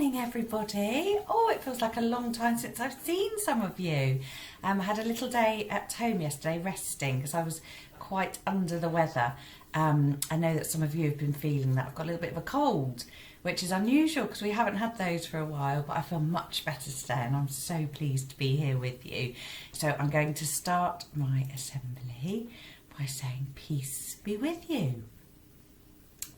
morning, everybody. Oh, it feels like a long time since I've seen some of you. I had a little day at home yesterday resting because I was quite under the weather. I know that some of you have been feeling that. I've got a little bit of a cold, which is unusual because we haven't had those for a while, but I feel much better today and I'm so pleased to be here with you. So I'm going to start my assembly by saying peace be with you.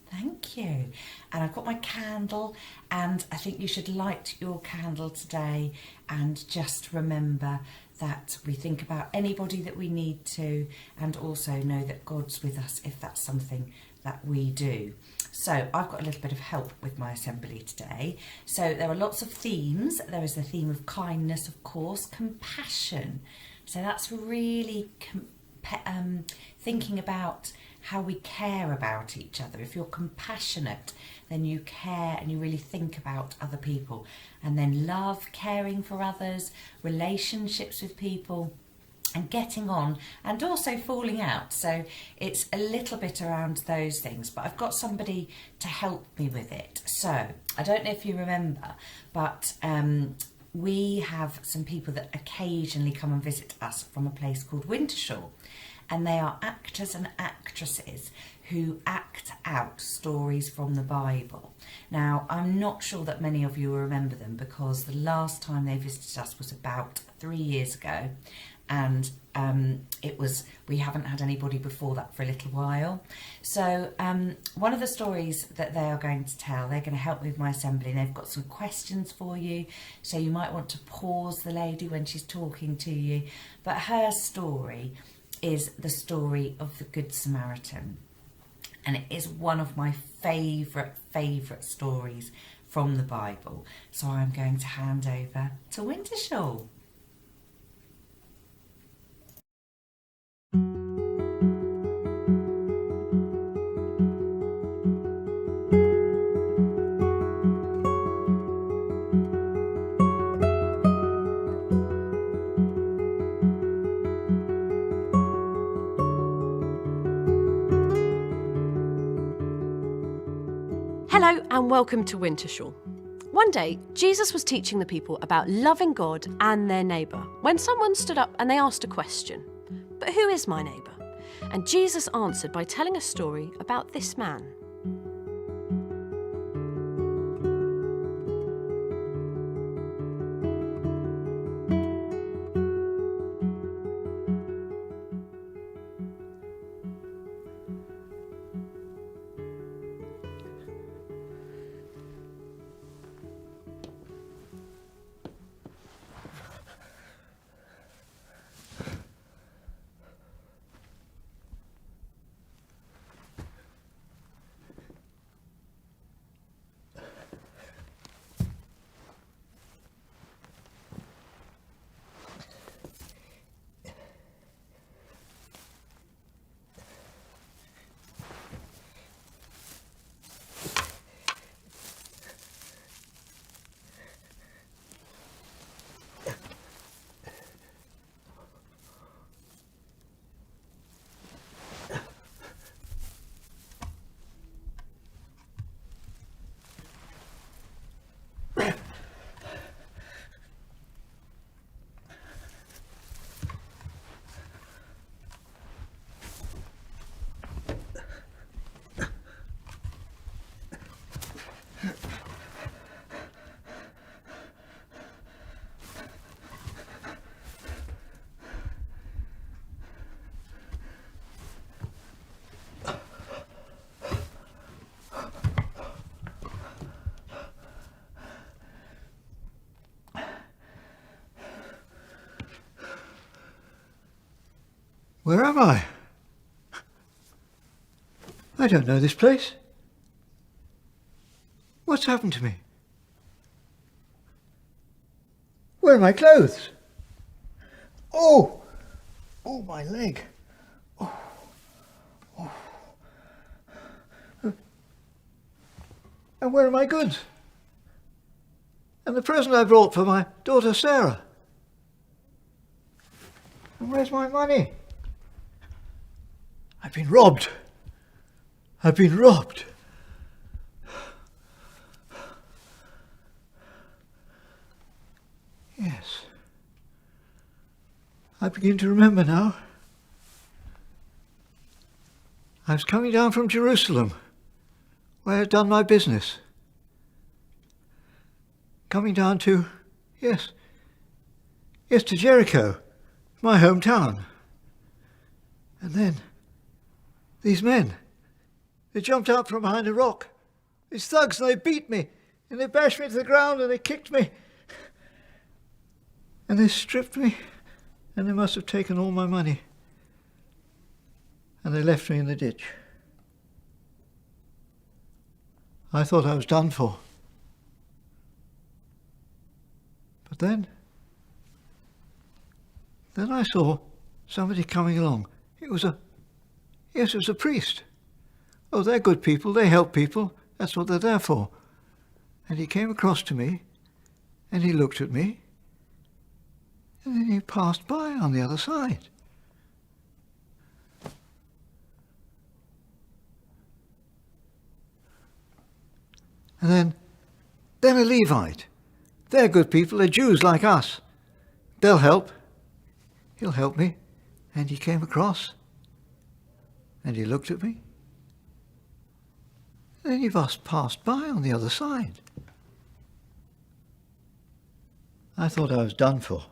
Thank you. And I've got my candle, and I think you should light your candle today and just remember that we think about anybody that we need to, and also know that God's with us if that's something that we do. So I've got a little bit of help with my assembly today. So there are lots of themes. There is the theme of kindness, of course, compassion. So that's really thinking about how we care about each other. If you're compassionate, then you care and you really think about other people. And then love, caring for others, relationships with people, and getting on, and also falling out. So it's a little bit around those things, but I've got somebody to help me with it. So I don't know if you remember, but we have some people that occasionally come and visit us from a place called Wintershaw. And they are actors and actresses who act out stories from the Bible. Now, I'm not sure that many of you will remember them because the last time they visited us was about 3 years ago. And we haven't had anybody before that for a little while. So one of the stories that they are going to tell, they're going to help me with my assembly, and they've got some questions for you. So you might want to pause the lady when she's talking to you. But her story is the story of the Good Samaritan, and it is one of my favourite stories from the Bible. So I'm going to hand over to Wintershaw. Hello and welcome to Wintershaw. One day, Jesus was teaching the people about loving God and their neighbour when someone stood up and they asked a question. But who is my neighbour? And Jesus answered by telling a story about this man. Where am I? I don't know this place. What's happened to me? Where are my clothes? Oh, my leg. And where are my goods? And the present I brought for my daughter Sarah? And where's my money? I've been robbed. I've been robbed. I begin to remember now. I was coming down from Jerusalem, where I had done my business. Coming down to, yes, to Jericho, my hometown. And then, these men, they jumped out from behind a rock. These thugs, and they beat me, and they bashed me to the ground, and they kicked me. And they stripped me, and they must have taken all my money. And they left me in the ditch. I thought I was done for. But then I saw somebody coming along. It was a priest. Oh, they're good people, they help people, that's what they're there for. And he came across to me, and he looked at me, and then he passed by on the other side. And then a Levite. They're good people, they're Jews like us. They'll help. He'll help me. And he came across, and he looked at me, and then he just passed by on the other side. I thought I was done for.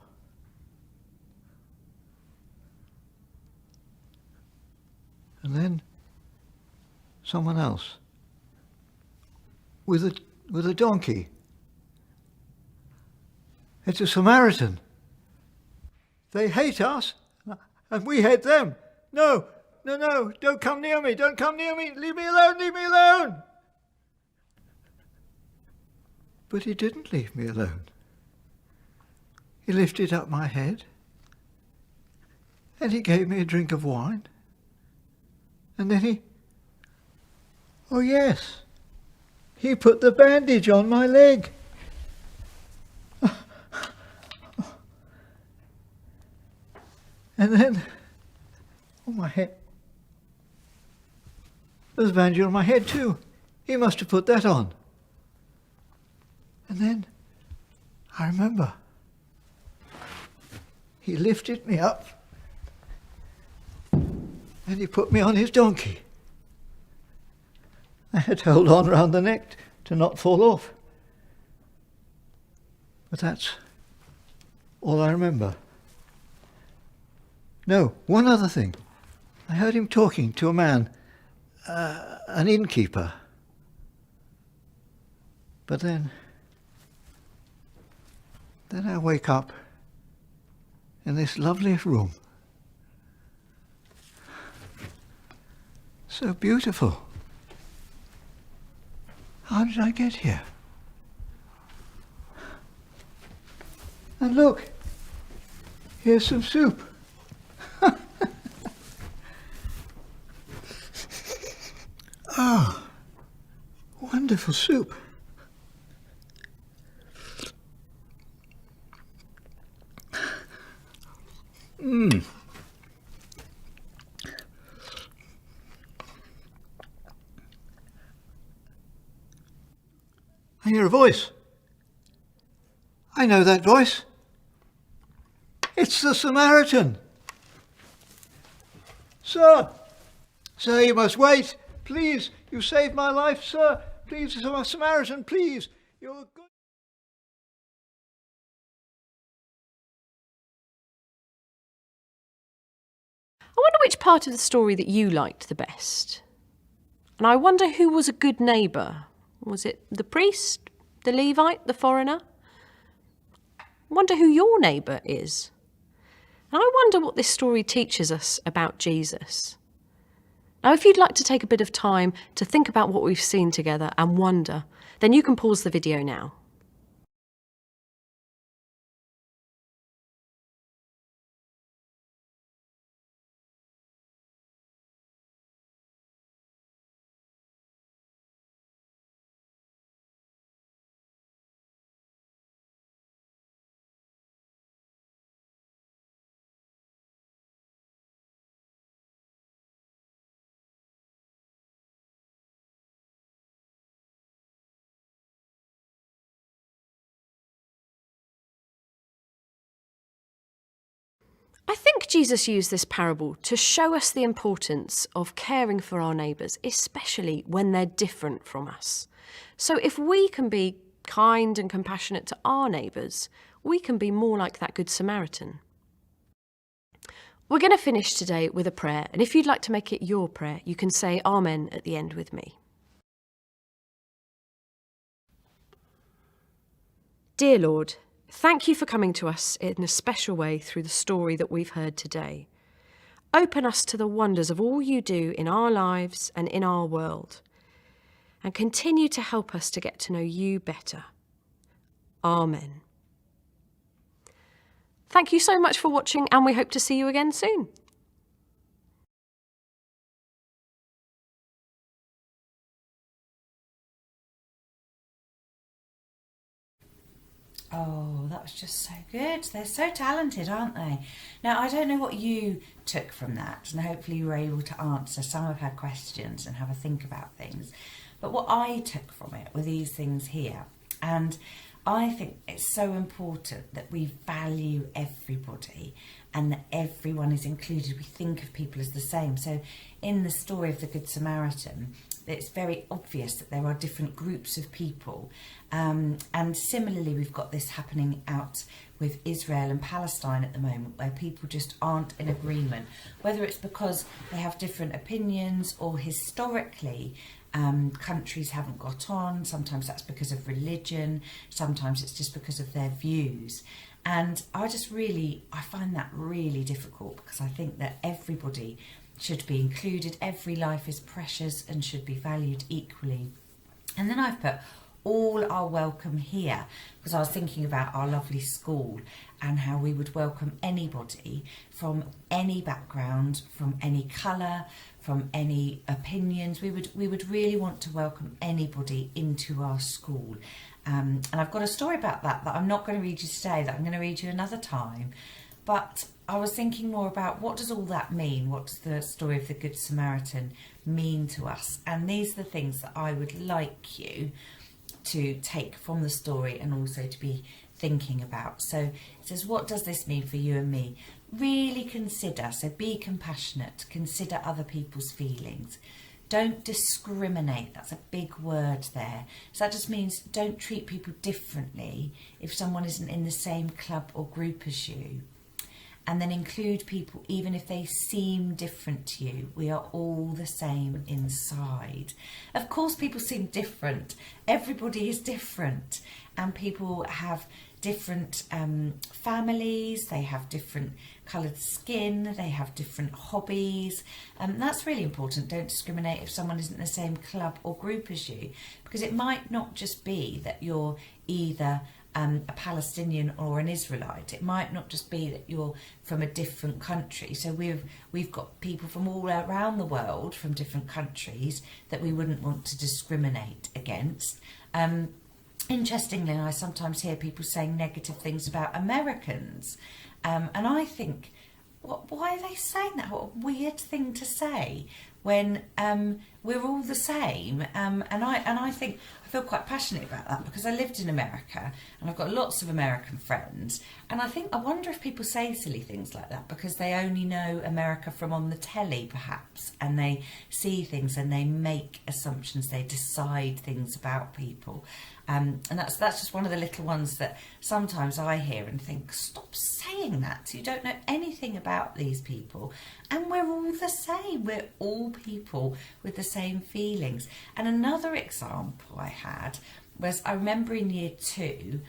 And then someone else with a donkey. It's a Samaritan. They hate us, and we hate them. No, don't come near me, leave me alone. But he didn't leave me alone. He lifted up my head, and he gave me a drink of wine, and then oh yes, he put the bandage on my leg. And then, on my head, there's a bandage on my head too. He must have put that on. And then, I remember, he lifted me up, and he put me on his donkey. I had to hold on round the neck to not fall off. But that's all I remember. No, one other thing. I heard him talking to a man, an innkeeper. But then I wake up in this lovely room. So beautiful. How did I get here? And look, here's some soup. Oh, wonderful soup. I hear a voice. I know that voice. It's the Samaritan. Sir, you must wait. Please, you saved my life, sir. Please, Samaritan, please. You're a good... I wonder which part of the story that you liked the best. And I wonder who was a good neighbour. Was it the priest, the Levite, the foreigner? I wonder who your neighbour is. And I wonder what this story teaches us about Jesus. Now, if you'd like to take a bit of time to think about what we've seen together and wonder, then you can pause the video now. I think Jesus used this parable to show us the importance of caring for our neighbours, especially when they're different from us. So if we can be kind and compassionate to our neighbours, we can be more like that Good Samaritan. We're going to finish today with a prayer, and if you'd like to make it your prayer, you can say Amen at the end with me. Dear Lord, thank you for coming to us in a special way through the story that we've heard today. Open us to the wonders of all you do in our lives and in our world, and continue to help us to get to know you better. Amen. Thank you so much for watching, and we hope to see you again soon. Oh, that was just so good. They're so talented, aren't they? Now, I don't know what you took from that, and hopefully you were able to answer some of her questions and have a think about things. But what I took from it were these things here. And I think it's so important that we value everybody and that everyone is included. We think of people as the same. So in the story of the Good Samaritan, it's very obvious that there are different groups of people. And similarly, we've got this happening out with Israel and Palestine at the moment, where people just aren't in agreement, whether it's because they have different opinions or historically countries haven't got on. Sometimes that's because of religion, sometimes it's just because of their views. And I find that really difficult, because I think that everybody should be included. Every life is precious and should be valued equally. And then I've put all are welcome here, because I was thinking about our lovely school and how we would welcome anybody from any background, from any colour, from any opinions. We would really want to welcome anybody into our school. And I've got a story about that I'm not going to read you today, that I'm going to read you another time. But I was thinking more about, what does all that mean? What does the story of the Good Samaritan mean to us? And these are the things that I would like you to take from the story and also to be thinking about. So it says, what does this mean for you and me? Really consider, so be compassionate, consider other people's feelings. Don't discriminate, that's a big word there. So that just means don't treat people differently if someone isn't in the same club or group as you. And then include people even if they seem different to you. We are all the same inside. Of course, people seem different. Everybody is different. And people have different families. They have different coloured skin. They have different hobbies. That's really important. Don't discriminate if someone isn't in the same club or group as you. Because it might not just be that you're either a Palestinian or an Israelite. It might not just be that you're from a different country. So we've got people from all around the world, from different countries, that we wouldn't want to discriminate against. Interestingly, I sometimes hear people saying negative things about Americans, and I think, why are they saying that? What a weird thing to say when we're all the same. And I think I feel quite passionate about that, because I lived in America and I've got lots of American friends, and I wonder if people say silly things like that because they only know America from on the telly perhaps, and they see things and they make assumptions, they decide things about people. And that's just one of the little ones that sometimes I hear and think, stop saying that. You don't know anything about these people. And we're all the same. We're all people with the same feelings. And another example I had was, I remember in year 2,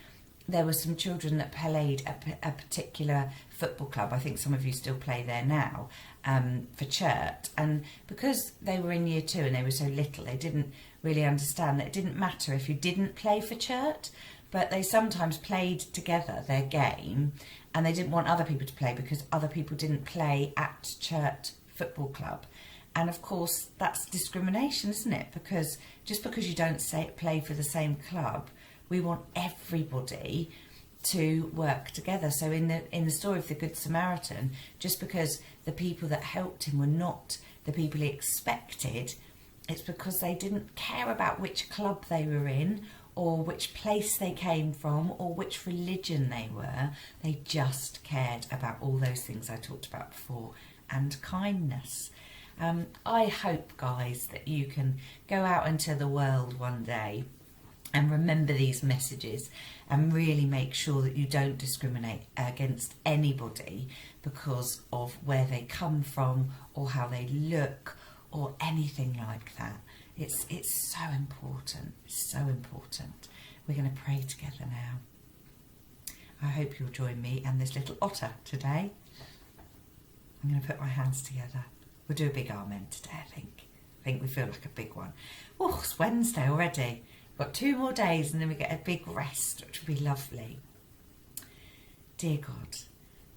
there were some children that played a particular football club. I think some of you still play there now, for church. And because they were in year 2 and they were so little, they didn't really understand that it didn't matter if you didn't play for church, but they sometimes played together their game, and they didn't want other people to play because other people didn't play at church football club. And of course that's discrimination, isn't it? Because just because you don't play for the same club, we want everybody to work together. So in the story of the Good Samaritan, just because the people that helped him were not the people he expected, it's because they didn't care about which club they were in or which place they came from or which religion they were. They just cared about all those things I talked about before, and kindness. I hope, guys, that you can go out into the world one day and remember these messages and really make sure that you don't discriminate against anybody because of where they come from or how they look or anything like that. It's so important, so important. We're going to pray together now. I hope you'll join me and this little otter today. I'm going to put my hands together. We'll do a big amen today, I think. I think we feel like a big one. Oh, it's Wednesday already. We've got 2 more days and then we get a big rest, which will be lovely. Dear God,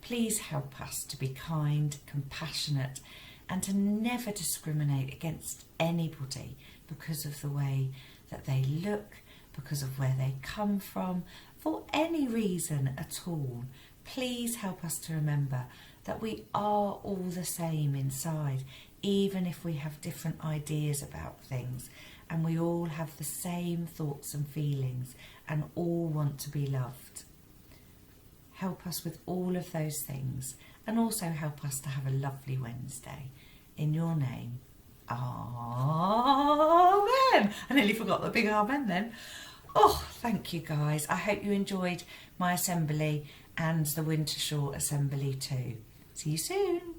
please help us to be kind, compassionate, and to never discriminate against anybody because of the way that they look, because of where they come from, for any reason at all. Please help us to remember that we are all the same inside, even if we have different ideas about things, and we all have the same thoughts and feelings and all want to be loved. Help us with all of those things, and also help us to have a lovely Wednesday. In your name, amen. I nearly forgot the big amen then. Oh, thank you guys. I hope you enjoyed my assembly and the Wintershore assembly too. See you soon.